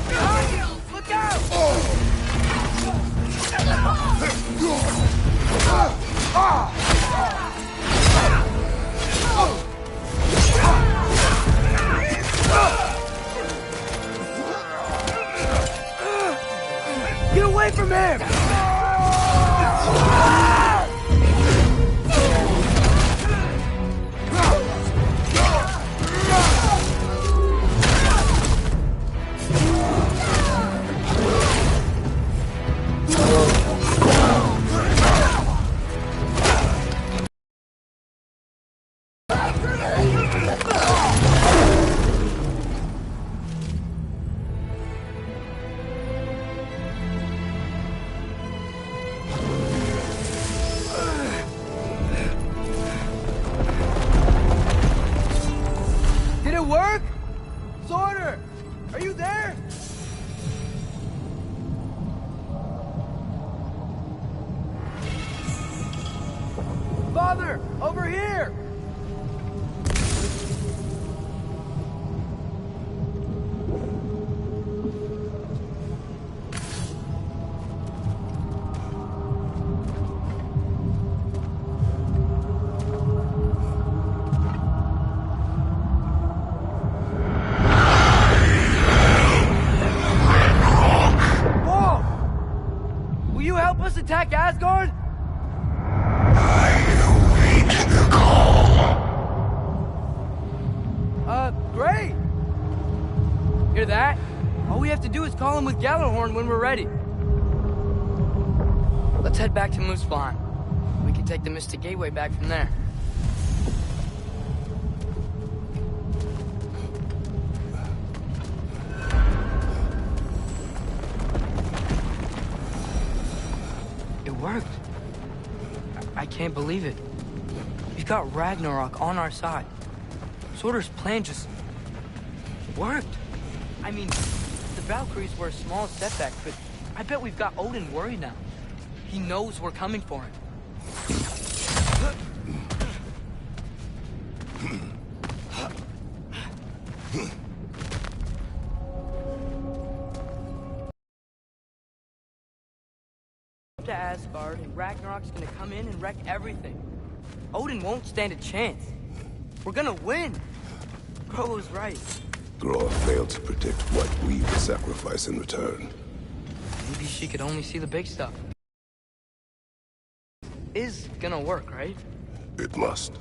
Behind you! Look out! Get away from him! Father, over here! Whoa! Will you help us attack Asgard? Great! Hear that? All we have to do is call him with Gjallarhorn when we're ready. Let's head back to Muspelheim. We can take the Mystic Gateway back from there. It worked. I can't believe it. We've got Ragnarok on our side. Surtur's plan just worked. I mean, the Valkyries were a small setback, but I bet we've got Odin worried now. He knows we're coming for him. To Asgard, and Ragnarok's gonna come in and wreck everything. Odin won't stand a chance. We're gonna win. Groa was right. Groa failed to predict what we would sacrifice in return. Maybe she could only see the big stuff. Is gonna work, right? It must.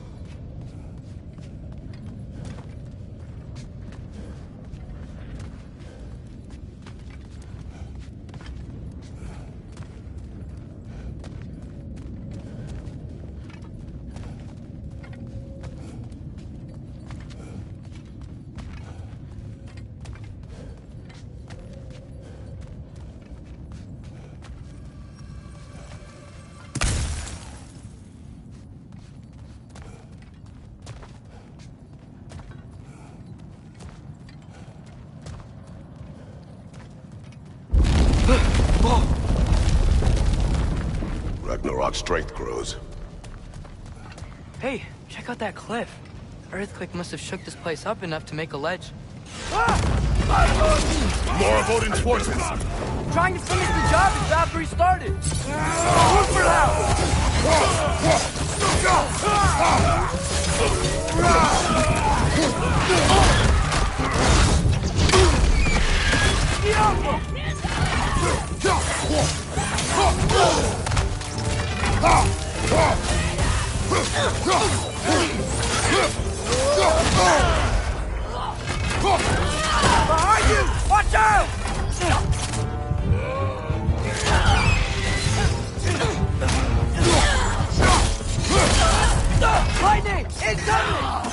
Ragnarok's strength grows. Hey, check out that cliff. Earthquake must have shook this place up enough to make a ledge. More of Odin's forces! Trying to finish the job as Valkyrie started! Look for behind you! Watch out! Lightning! Incoming!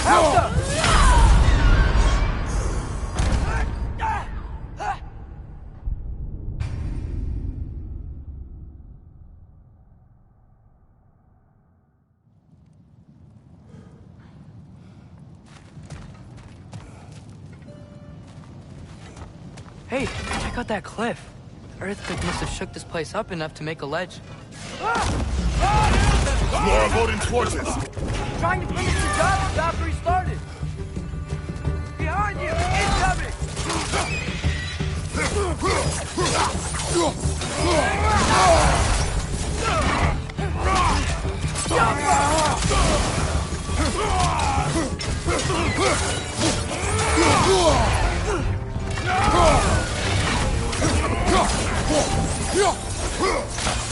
Help them! Hey, check out that cliff. Earthquake must have shook this place up enough to make a ledge. More of Odin's forces! Trying to finish the job the Valkyries started! Behind you! Incoming!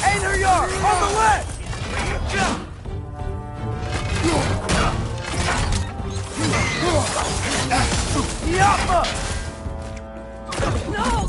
Aether Yard! On the left! Yappa! No!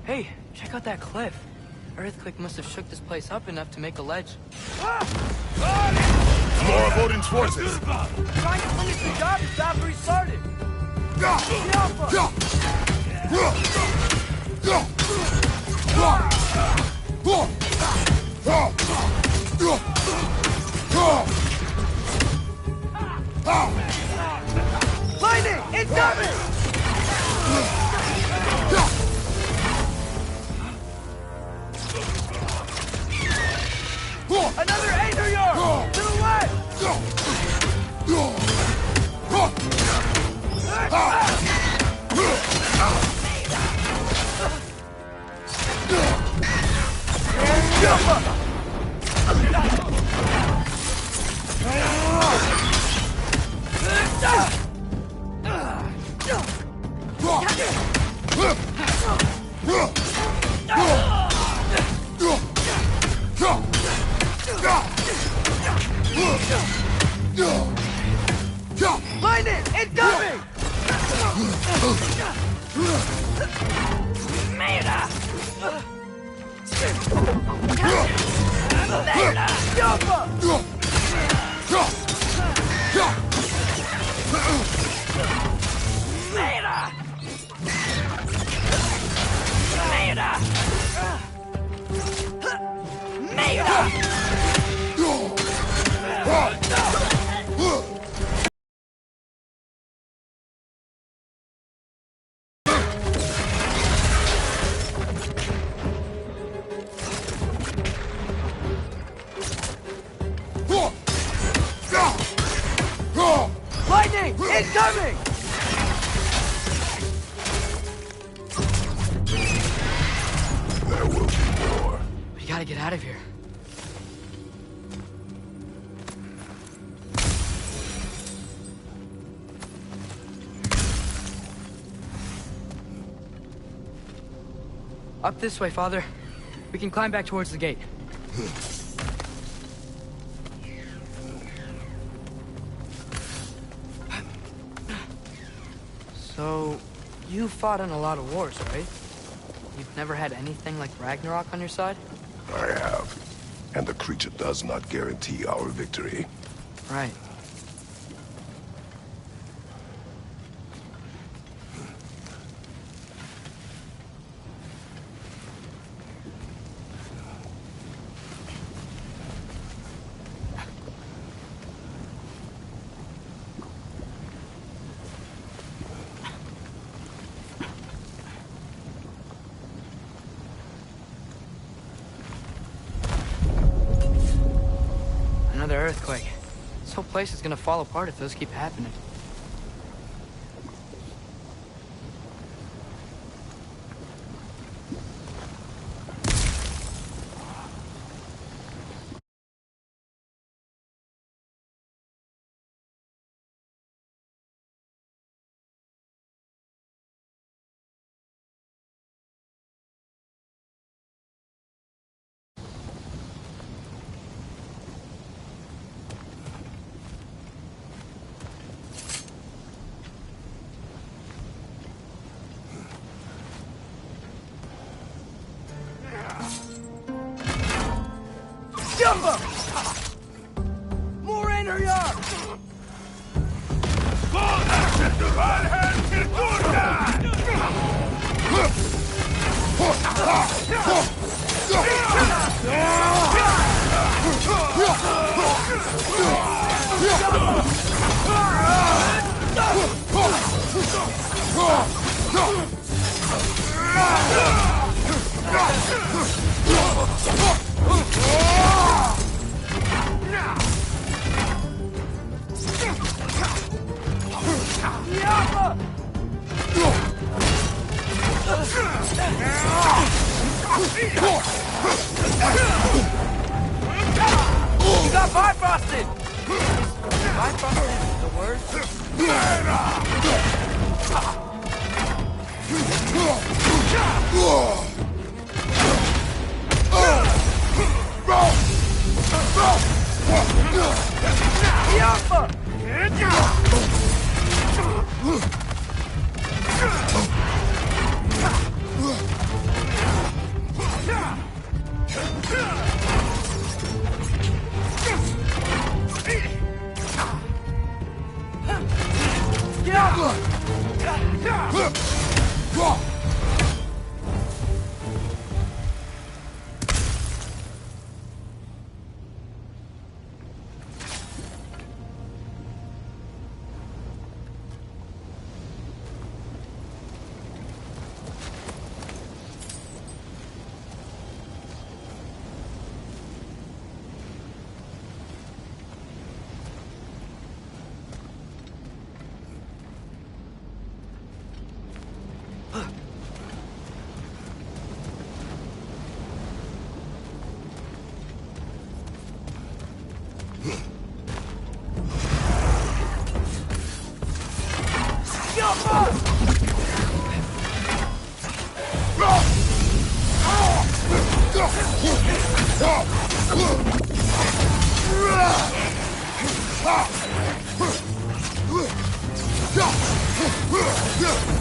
Hey, check out that cliff. Earthquake must have shook this place up enough to make a ledge. More of Odin's forces! Trying to finish the job the Valkyries started! Lightning! Incoming! Another Aether Yard! To the left! Lightning! Incoming! Merda! Merda! Yappa! Merda! Merda! Merda! Lightning! Incoming! There will be more. We gotta get out of here. Up this way, Father. We can climb back towards the gate. So, you fought in a lot of wars, right? You've never had anything like Ragnarok on your side? I have. And the creature does not guarantee our victory. Right. Another earthquake. This whole place is gonna fall apart if those keep happening. More in her yard! You got bifrosted! Bifrosted the word?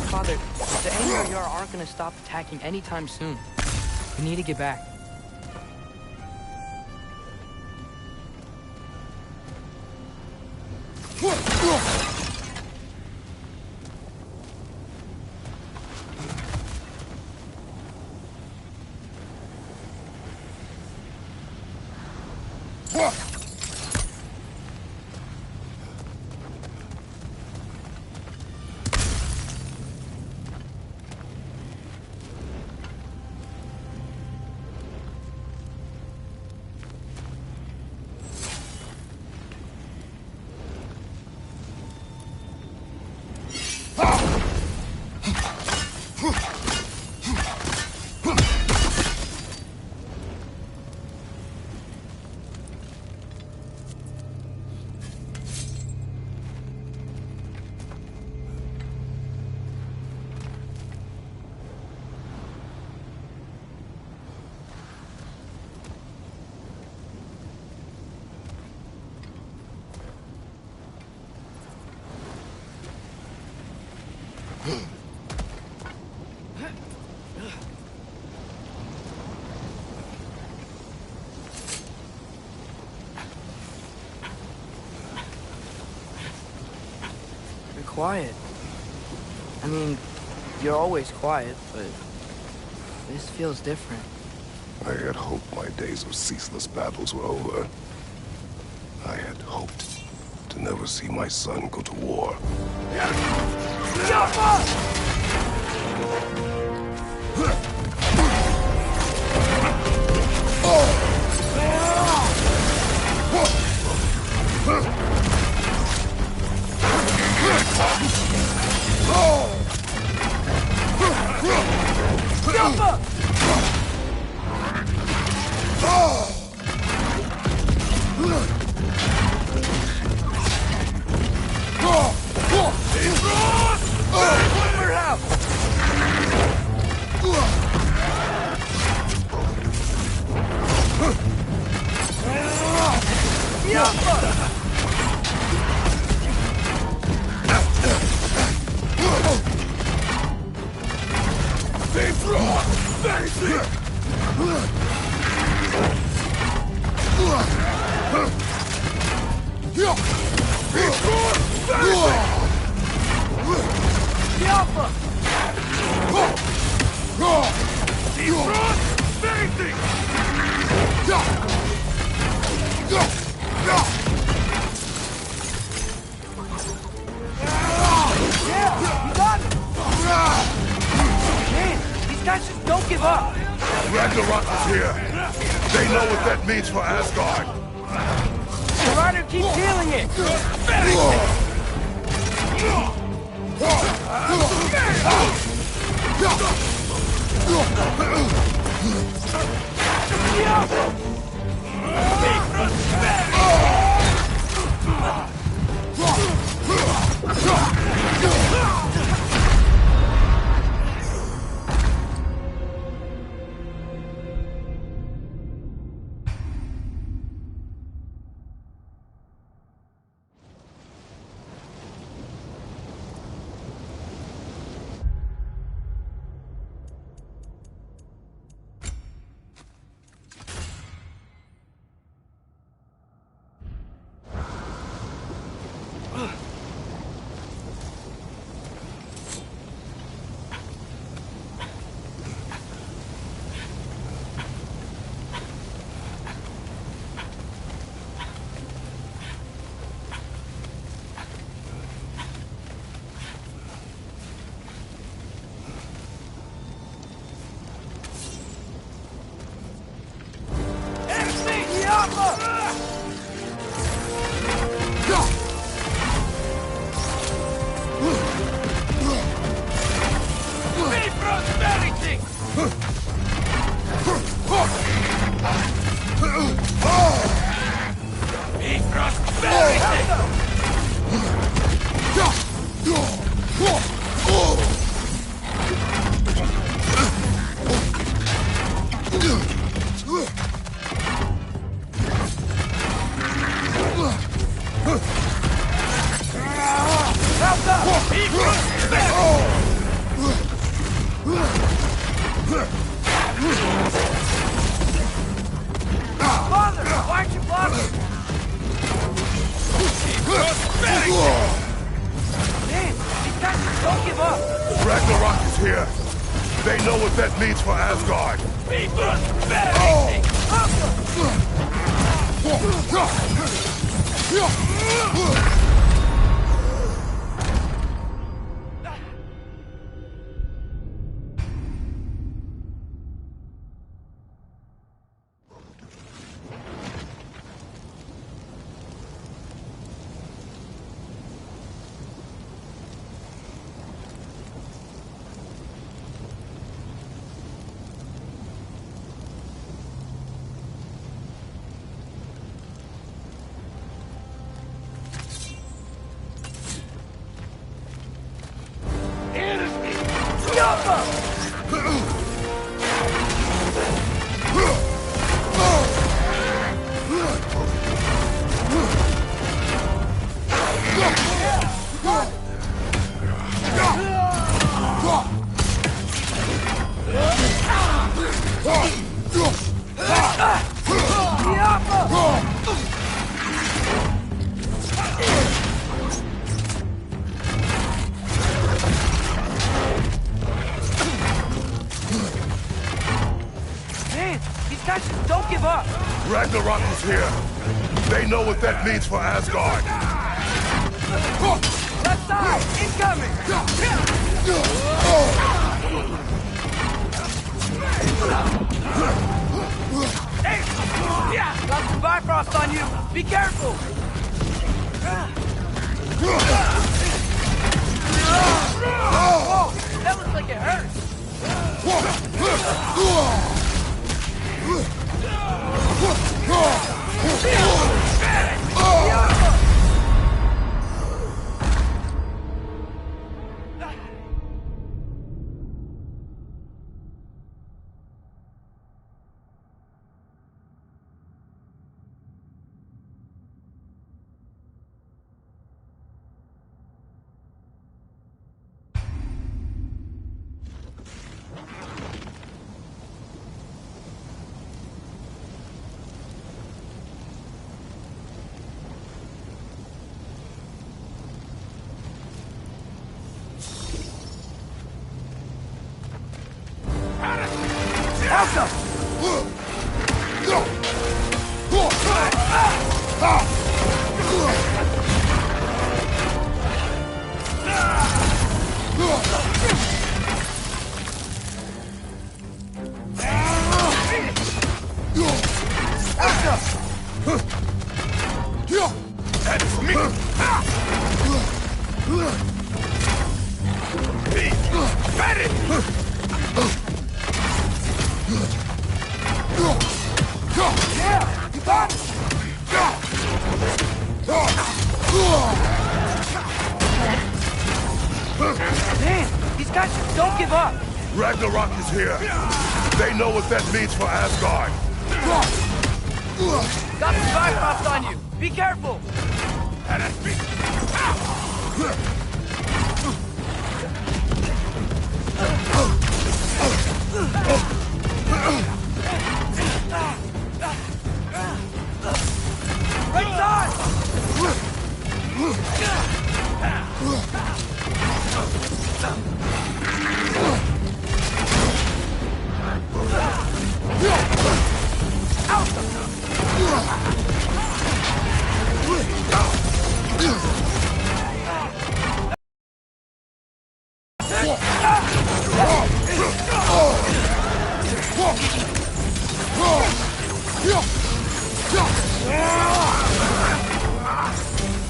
Father, the Anger aren't gonna stop attacking anytime soon. We need to get back. Quiet. I mean, you're always quiet, but this feels different. I had hoped my days of ceaseless battles were over. I had hoped to never see my son go to war. The Alpha! Yeah, you got it! Man, these guys just don't give up! Ragnarok is here. They know what that means for Asgard. The rider keeps healing it! Ragnarok is here. They know what that means for Asgard. Ragnarok is here. They know what that means for Asgard. Left side! Incoming! Got some Bifrost on you! Be careful! Whoa! That looks like it hurts! That's me! Got it! Yeah, you got it! Man, these guys just don't give up! Ragnarok is here! They know what that means for Asgard! Got some Cyclops on you! Be careful! That's me! Right side!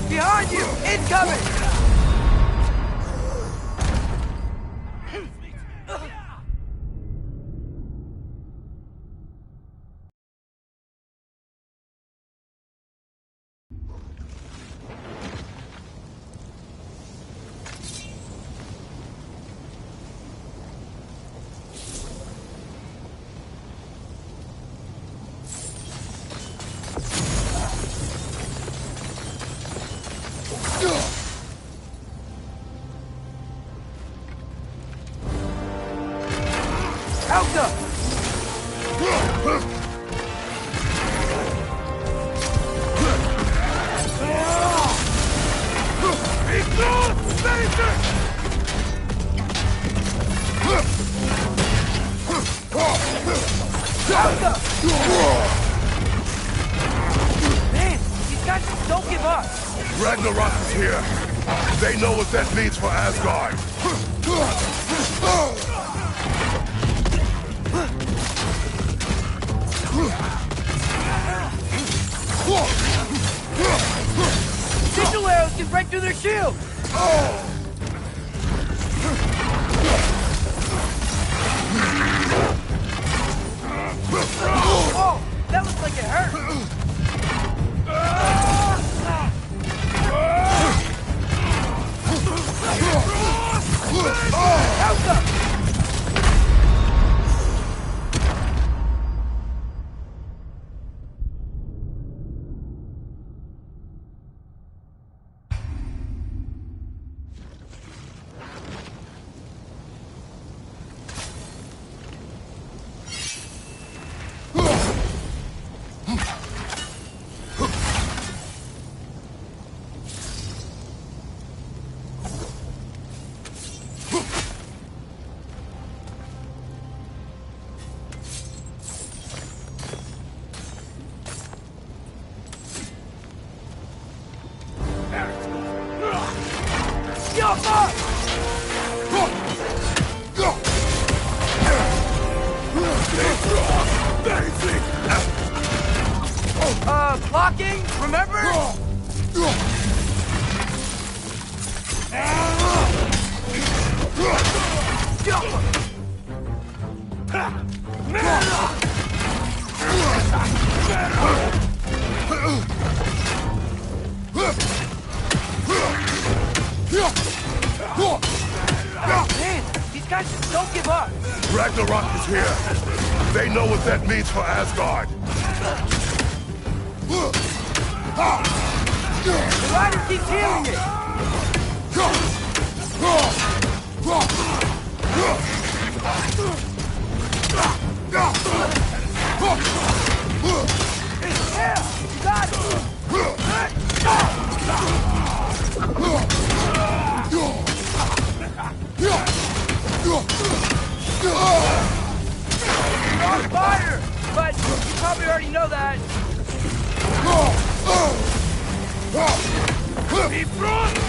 Behind you! Incoming! Elsa! Man, these guys just don't give up! Ragnarok is here! They know what that means for Asgard! Signal arrows can break through their shield! Oh, that looks like it hurt! Elsa! Blocking, remember? Man, these guys just don't give up. Ragnarok is here. They know what that means for Asgard. The rider keeps healing it. Yeah, you got it. know that. He brought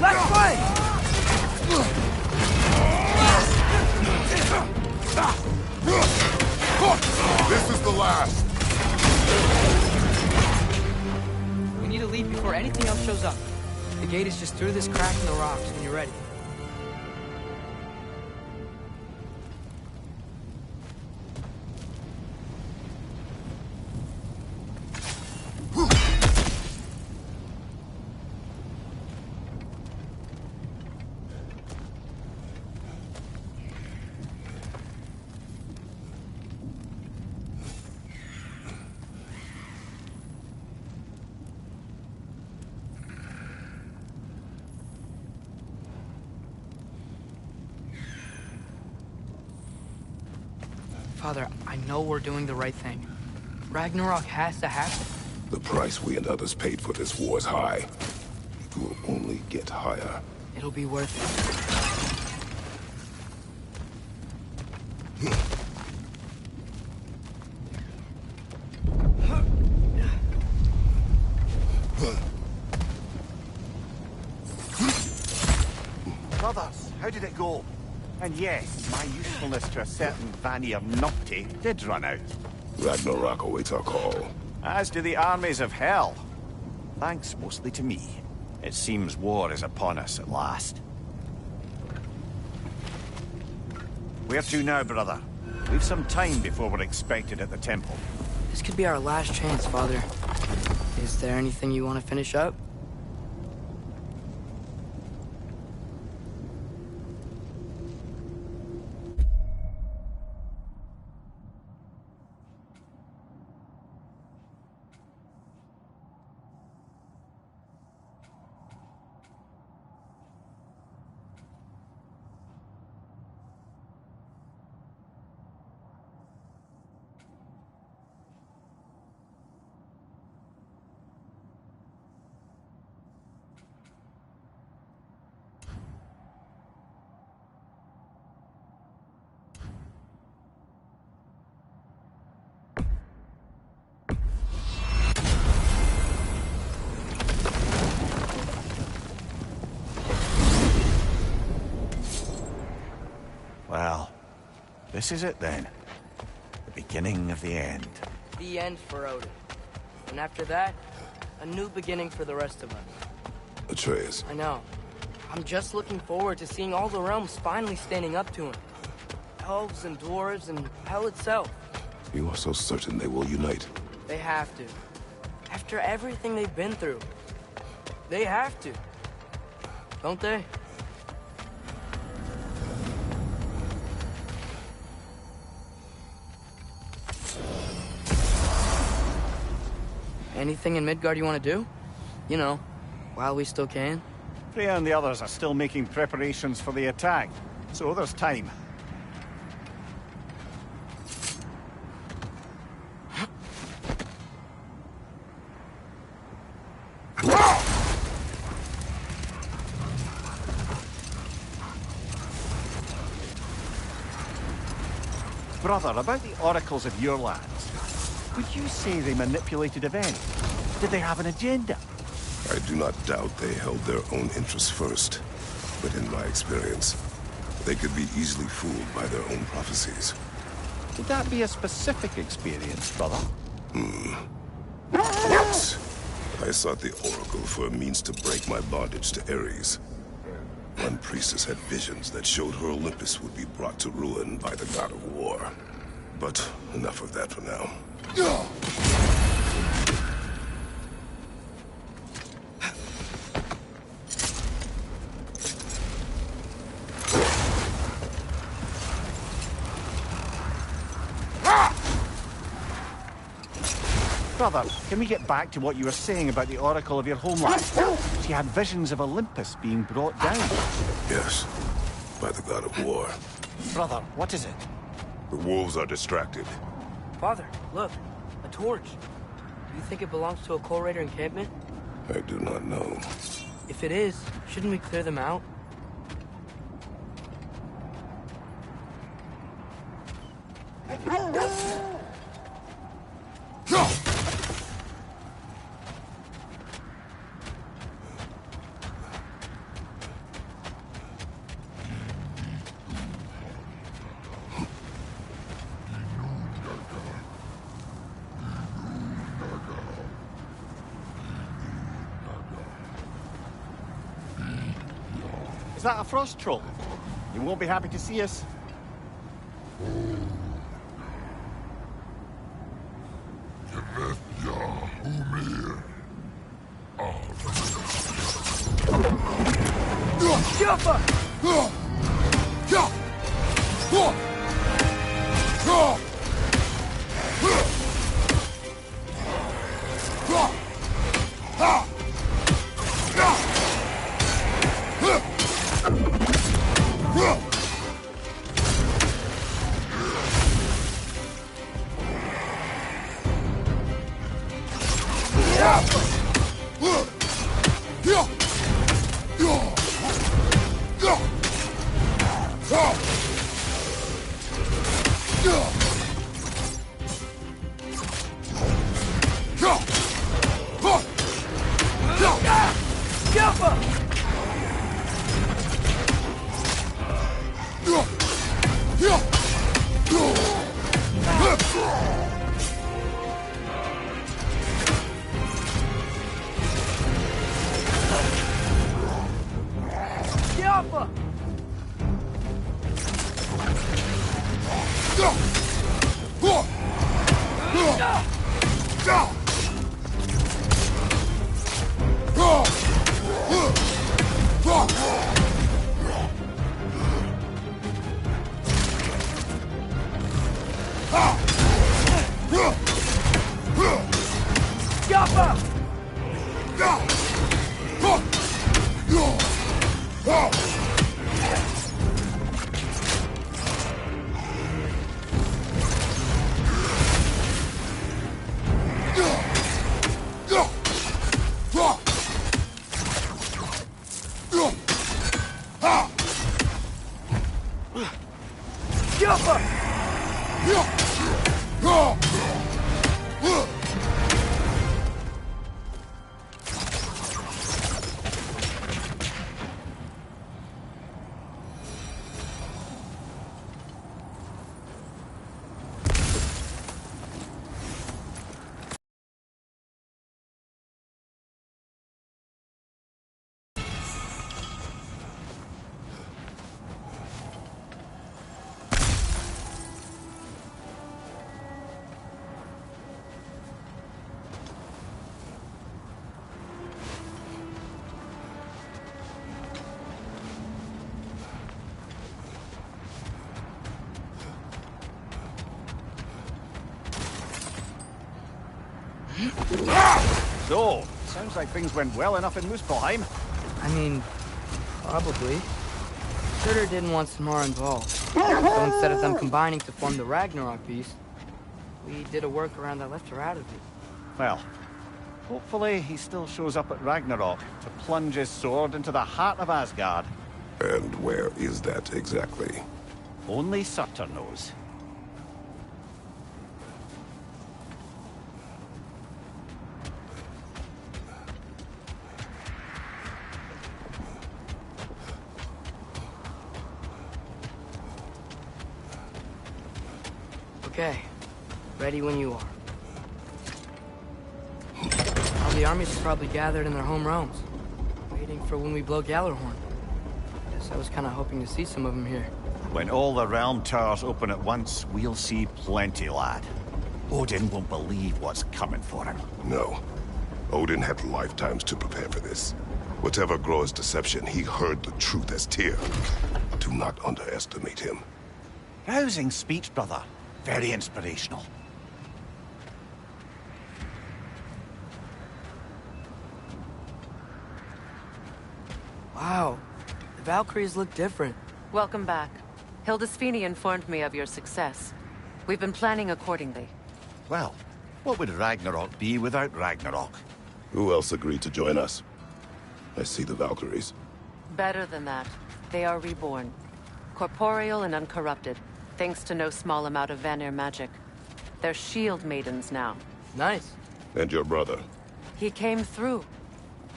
Let's play! This is the last. We need to leave before anything else shows up. The gate is just through this crack in the rocks when you're ready. Father, I know we're doing the right thing. Ragnarok has to happen. The price we and others paid for this war is high. It will only get higher. It'll be worth it. Brothers, how did it go? And yes, my usefulness to a certain Vanir Nocte did run out. Ragnarok awaits our call. As do the armies of hell. Thanks mostly to me. It seems war is upon us at last. Where to now, brother? We've some time before we're expected at the temple. This could be our last chance, Father. Is there anything you want to finish up? Well, this is it then. The beginning of the end. The end for Odin. And after that, a new beginning for the rest of us. Atreus, I know. I'm just looking forward to seeing all the realms finally standing up to him. Elves and dwarves and hell itself. you are so certain they will unite. They have to. After everything they've been through. They have to. Don't they? Anything in Midgard you want to do? You know, while we still can. Freya and the others are still making preparations for the attack, so there's time. Brother, about the oracles of your lands, would you say they manipulated events? Did they have an agenda? I do not doubt they held their own interests first. But in my experience, they could be easily fooled by their own prophecies. Would that be a specific experience, brother? Yes. I sought the Oracle for a means to break my bondage to Ares. One priestess had visions that showed her Olympus would be brought to ruin by the God of War. But enough of that for now. Brother, can we get back to what you were saying about the Oracle of your homeland? She had visions of Olympus being brought down. Yes, by the God of War. Brother, what is it? The wolves are distracted. Father, look. A torch. Do you think it belongs to a Coal Raider encampment? I do not know. If it is, shouldn't we clear them out? Is that a frost troll? You won't be happy to see us. So, sounds like things went well enough in Muspelheim. I mean, probably. Surtur didn't want Samara involved. So instead of them combining to form the Ragnarok beast, we did a workaround that left her out of it. Well, hopefully he still shows up at Ragnarok to plunge his sword into the heart of Asgard. And where is that exactly? Only Surtur knows. Okay. Ready when you are. the armies are probably gathered in their home realms, waiting for when we blow Gjallarhorn. Guess I was kind of hoping to see some of them here. When all the realm towers open at once, we'll see plenty, lad. Odin won't believe what's coming for him. No. Odin had lifetimes to prepare for this. Whatever Groa's deception, he heard the truth as Tyr. Do not underestimate him. Rousing speech, brother. Very inspirational. Wow, the Valkyries look different. Welcome back. Hildisfini informed me of your success. We've been planning accordingly. Well, what would Ragnarok be without Ragnarok? Who else agreed to join us? I see the Valkyries. Better than that. They are reborn. Corporeal and uncorrupted, thanks to no small amount of Vanir magic. They're shield maidens now. Nice. And your brother? He came through.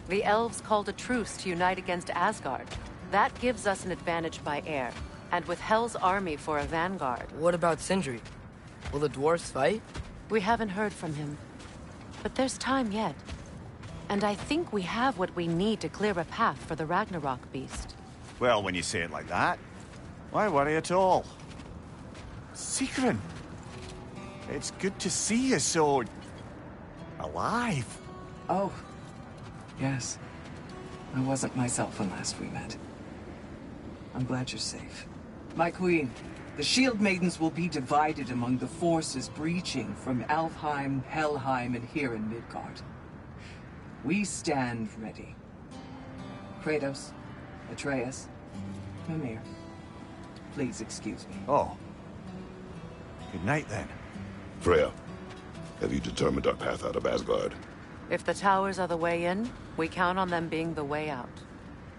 The elves called a truce to unite against Asgard. That gives us an advantage by air, and with Hell's army for a vanguard. What about Sindri? Will the dwarves fight? We haven't heard from him. But there's time yet. And I think we have what we need to clear a path for the Ragnarok beast. Well, when you say it like that, why worry at all? Sigrun! It's good to see you so... alive. Oh, yes. I wasn't myself when last we met. I'm glad you're safe. My queen, the Shield Maidens will be divided among the forces breaching from Alfheim, Helheim, and here in Midgard. We stand ready. Kratos, Atreus, Mimir, please excuse me. Oh. Good night, then. Freya, have you determined our path out of Asgard? If the towers are the way in, we count on them being the way out.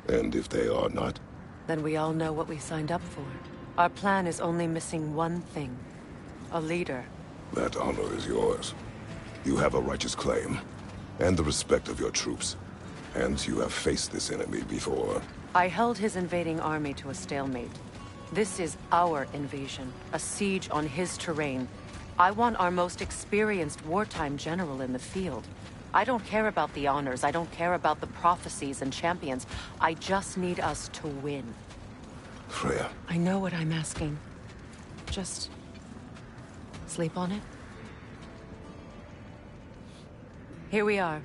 And if they are not? Then we all know what we signed up for. Our plan is only missing one thing. A leader. That honor is yours. You have a righteous claim, and the respect of your troops. And you have faced this enemy before. I held his invading army to a stalemate. This is our invasion, a siege on his terrain. I want our most experienced wartime general in the field. I don't care about the honors, I don't care about the prophecies and champions. I just need us to win. Freya. I know what I'm asking. Just... sleep on it? Here we are.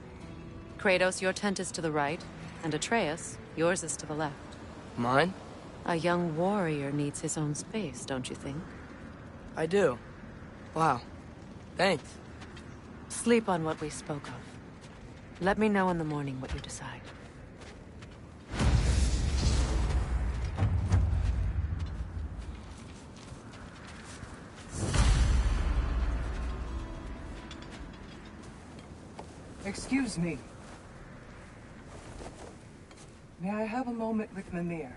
Kratos, your tent is to the right, and Atreus, yours is to the left. Mine? A young warrior needs his own space, don't you think? I do. Wow. Thanks. Sleep on what we spoke of. Let me know in the morning what you decide. Excuse me. May I have a moment with Mimir?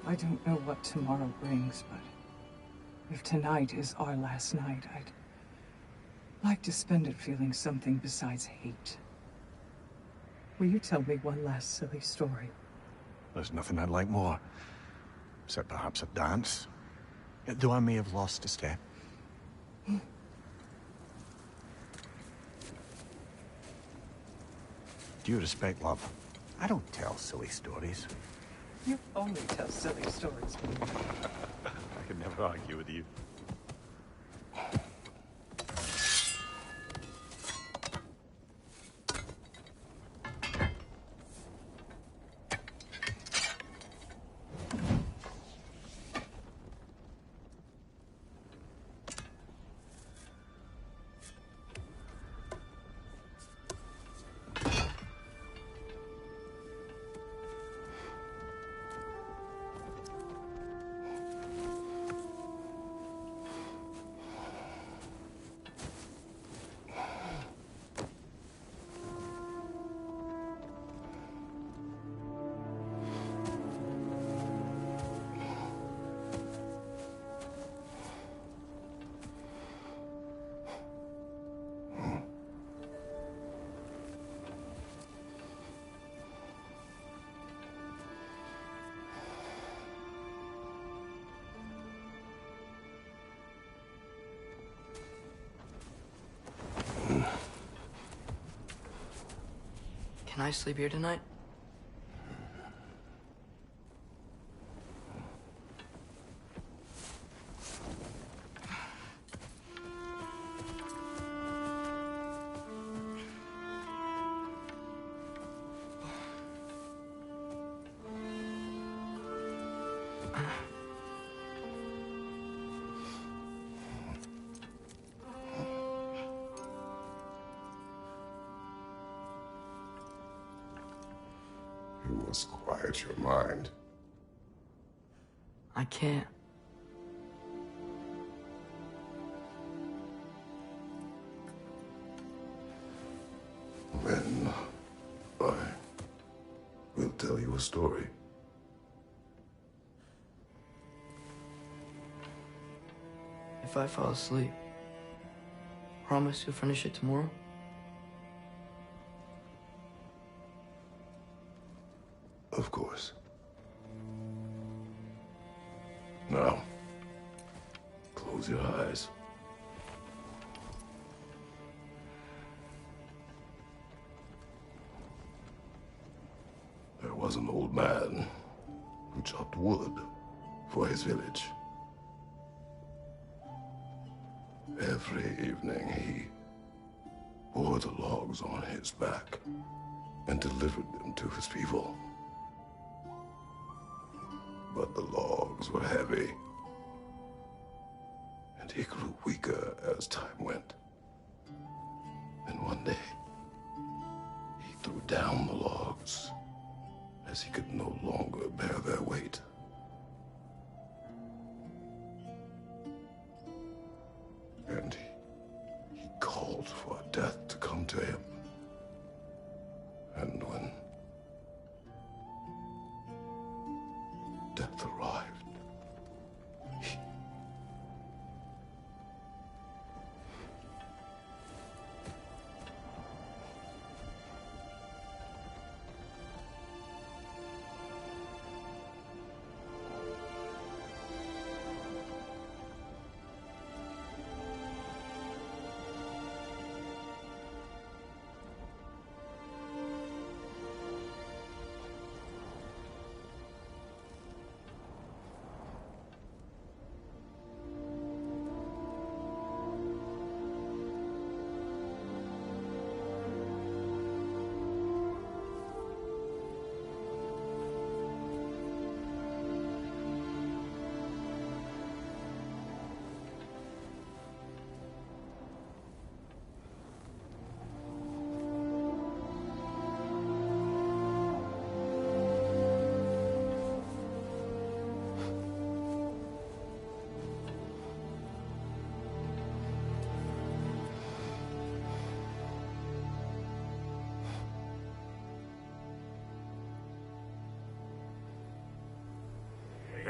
I don't know what tomorrow brings, but if tonight is our last night, I'd like to spend it feeling something besides hate. Will you tell me one last silly story? There's nothing I'd like more. Except perhaps a dance. Though I may have lost a step. Due respect, love, I don't tell silly stories. You only tell silly stories. I could never argue with you. Can I sleep here tonight? You must quiet your mind. I can't. Then I will tell you a story. If I fall asleep, promise you'll finish it tomorrow? Of course. Now, close your eyes. There was an old man who chopped wood for his village. Every evening he bore the logs on his back and delivered them to his people. But the logs were heavy, and he grew weaker as time went. And one day, he threw down the logs as he could no longer bear their weight. And he called for death to come to him. And when death arrived,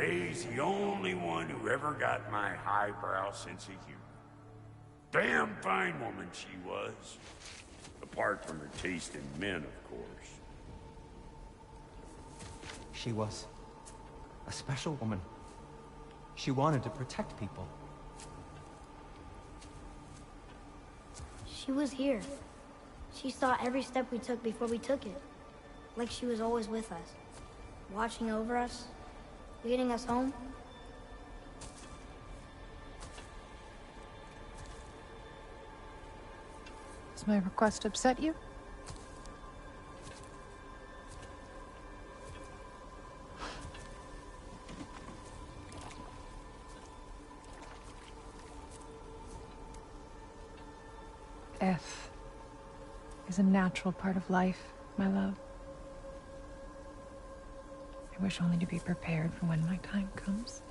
He's the only one who ever got my highbrow sense of humor. Damn fine woman she was. Apart from her taste in men, of course. She was a special woman. She wanted to protect people. She was here. She saw every step we took before we took it. Like she was always with us. Watching over us. Leading us home. Does my request upset you? Death is a natural part of life, my love. I wish only to be prepared for when my time comes.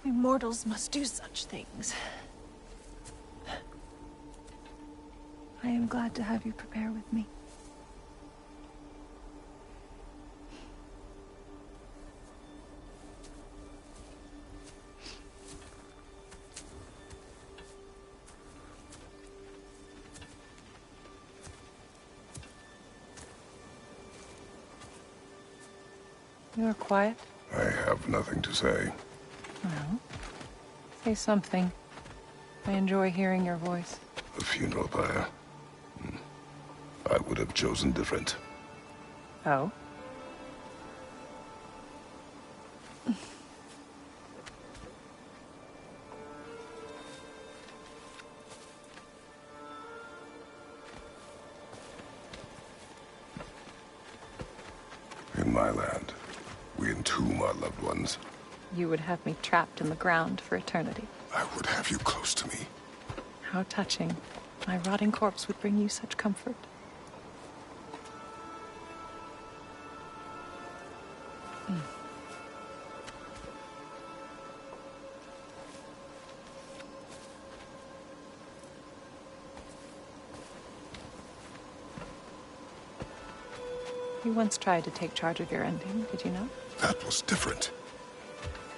We mortals must do such things. I am glad to have you prepare with me. You are quiet. I have nothing to say. Well, say something. I enjoy hearing your voice. A funeral pyre. I would have chosen different. Oh? In my land, we entomb our loved ones. You would have me trapped in the ground for eternity. I would have you close to me. How touching. My rotting corpse would bring you such comfort. You once tried to take charge of your ending, did you know? That was different.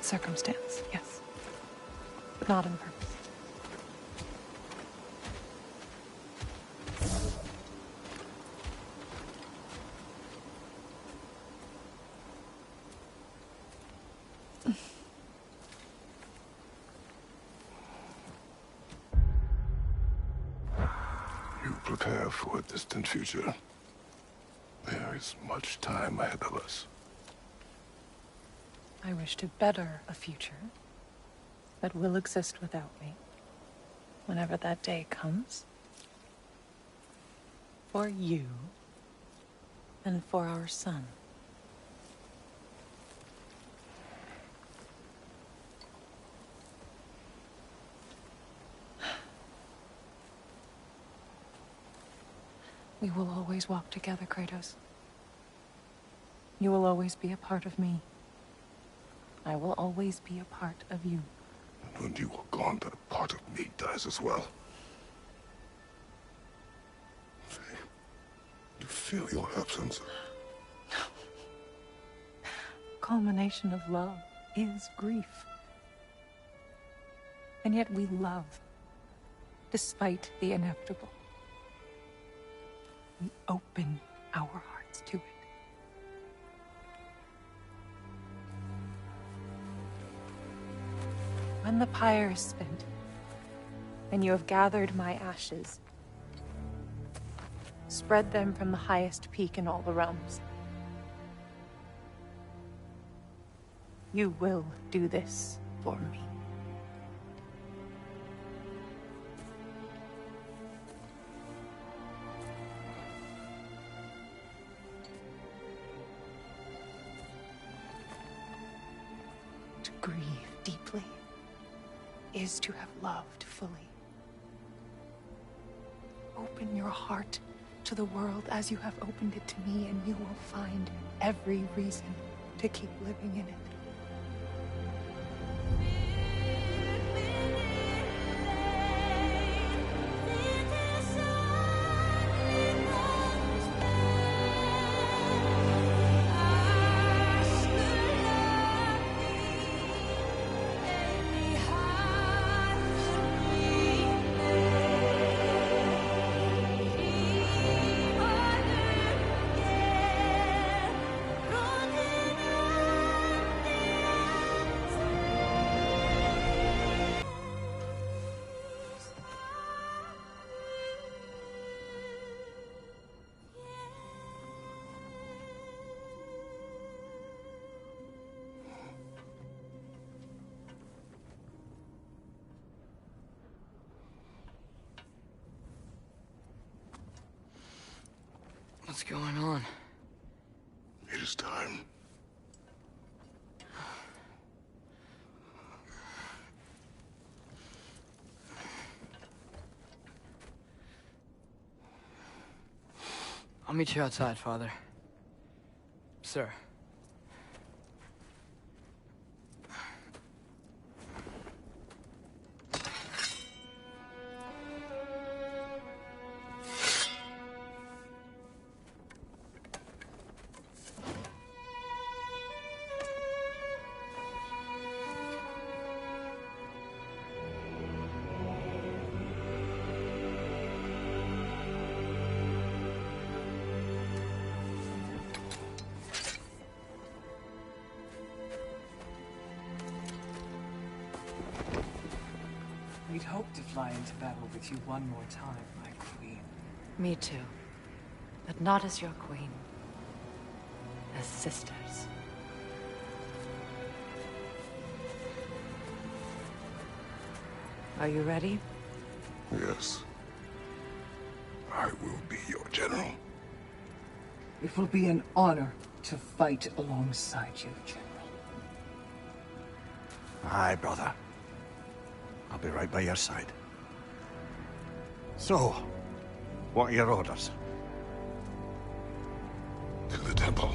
Circumstance, yes. But not in purpose. You prepare for a distant future. There is much time ahead of us. I wish to better a future that will exist without me, whenever that day comes. For you, and for our son. We will always walk together, Kratos. You will always be a part of me. I will always be a part of you. And when you are gone, that part of me dies as well. You feel your absence. Culmination of love is grief. And yet we love, despite the inevitable. We open our hearts to it. When the pyre is spent, and you have gathered my ashes, spread them from the highest peak in all the realms. You will do this for me. To grieve deeply is to have loved fully. Open your heart to the world as you have opened it to me, and you will find every reason to keep living in it. What's going on? It is time. I'll meet you outside, Father. Sir. hoped to fly into battle with you one more time, my queen. Me too. But not as your queen. As sisters. Are you ready? Yes. I will be your general. It will be an honor to fight alongside you, General. Aye, brother. I'll be right by your side. So, what are your orders? To the temple.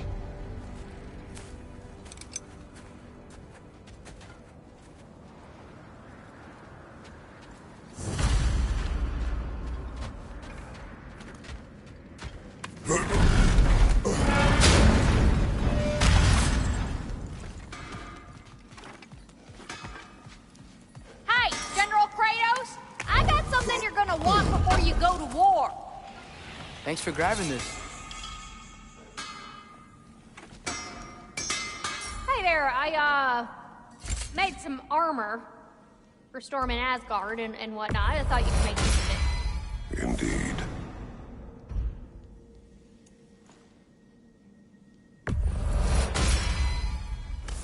Hey, General Kratos! I got something you're gonna want before you go to war! Thanks for grabbing this. Hey there, I, made some armor for storming Asgard and whatnot. I thought you could make use of it. Indeed.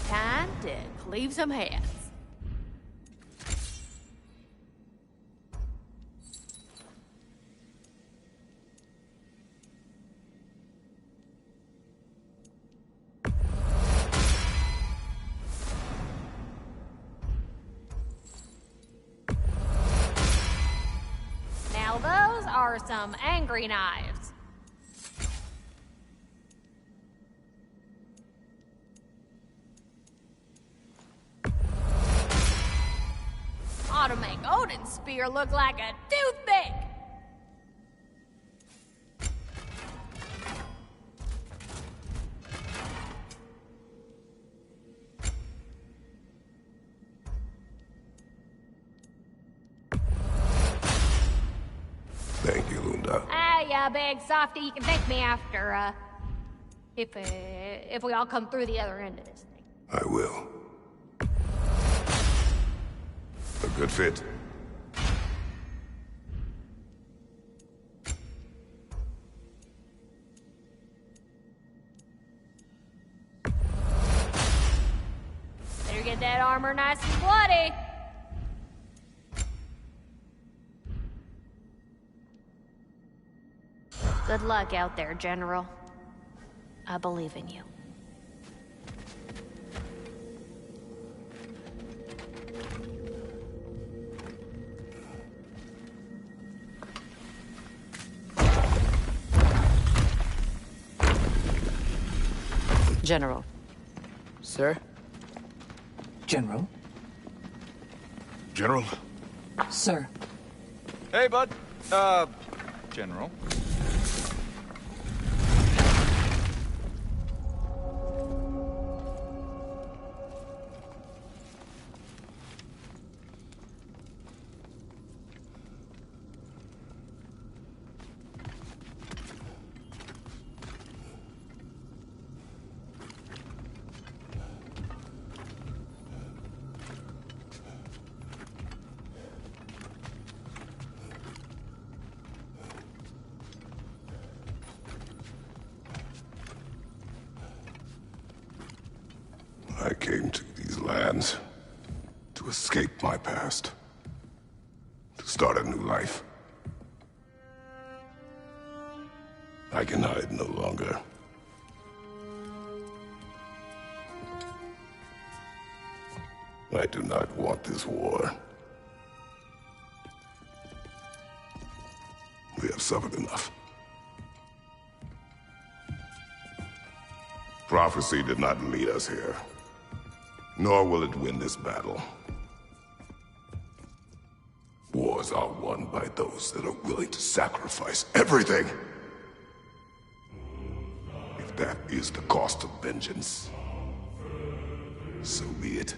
Time to cleave some heads. Now those are some angry knives. Ought to make Odin's spear look like a toothpick. Thank you, Lunda. Ah, big softy, you can thank me after, if we all come through the other end of this thing. I will. A good fit. Better get that armor nice and bloody. Good luck out there, General. I believe in you. General. Sir? General? General? Sir. Hey, bud. General. I came to these lands to escape my past, to start a new life. I can hide no longer. I do not want this war. We have suffered enough. Prophecy did not lead us here, nor will it win this battle. Wars are won by those that are willing to sacrifice everything. If that is the cost of vengeance, so be it.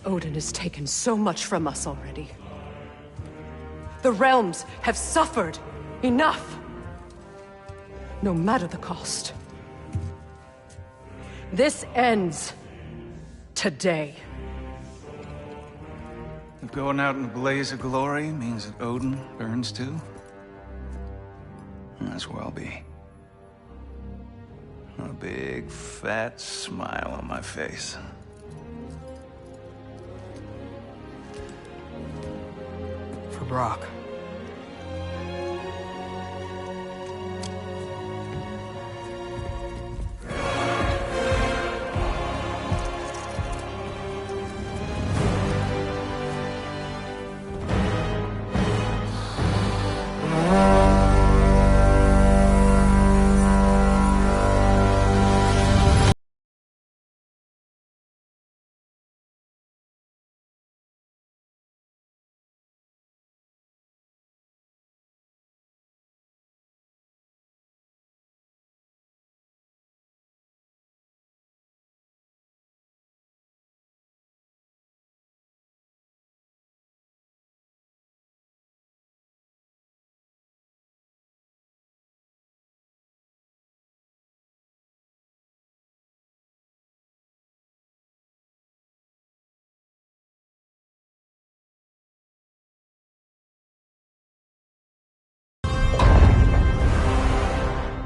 Odin has taken so much from us already. The realms have suffered enough. No matter the cost. This ends Today. If going out in a blaze of glory means that Odin burns too, that's where I'll be. A big, fat smile on my face. For Brock.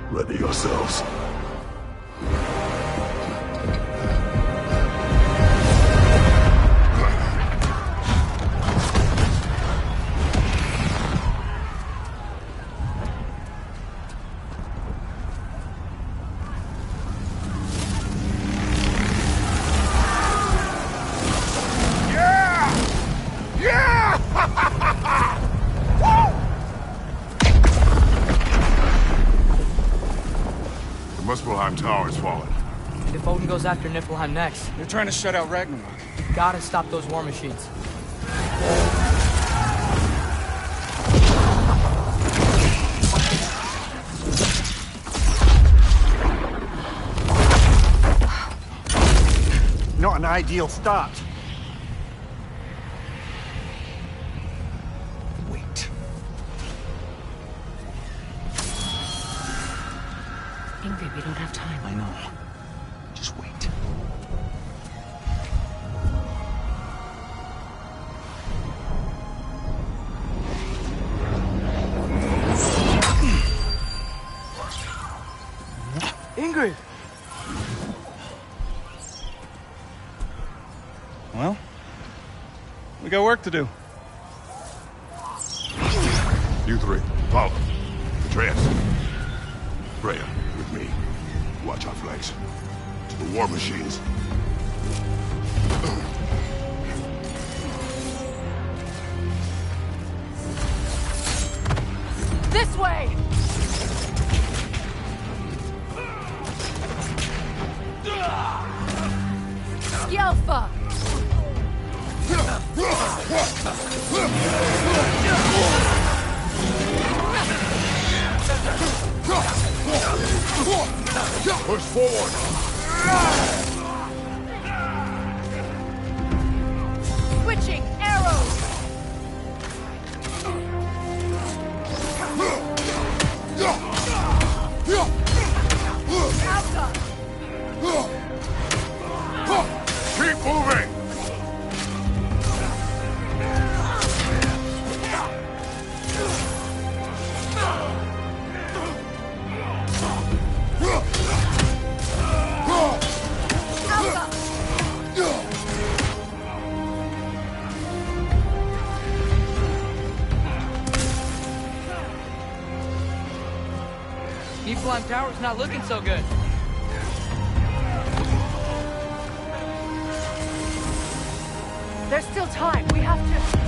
Ready yourselves. Muspelheim Tower is fallen. If Odin goes after Niflheim next, They're trying to shut out Ragnarok. gotta stop those war machines. Not an ideal start. Wait. Ingrid, we don't have time. I know. Just wait. Ingrid! Well, we got work to do. You three, follow. Atreus. Freya, with me. Watch our flanks. To the war machines. This way! Skjelfa! Push forward! Switching arrows! Keep moving! Niflheim Tower's not looking so good. There's still time. We have to...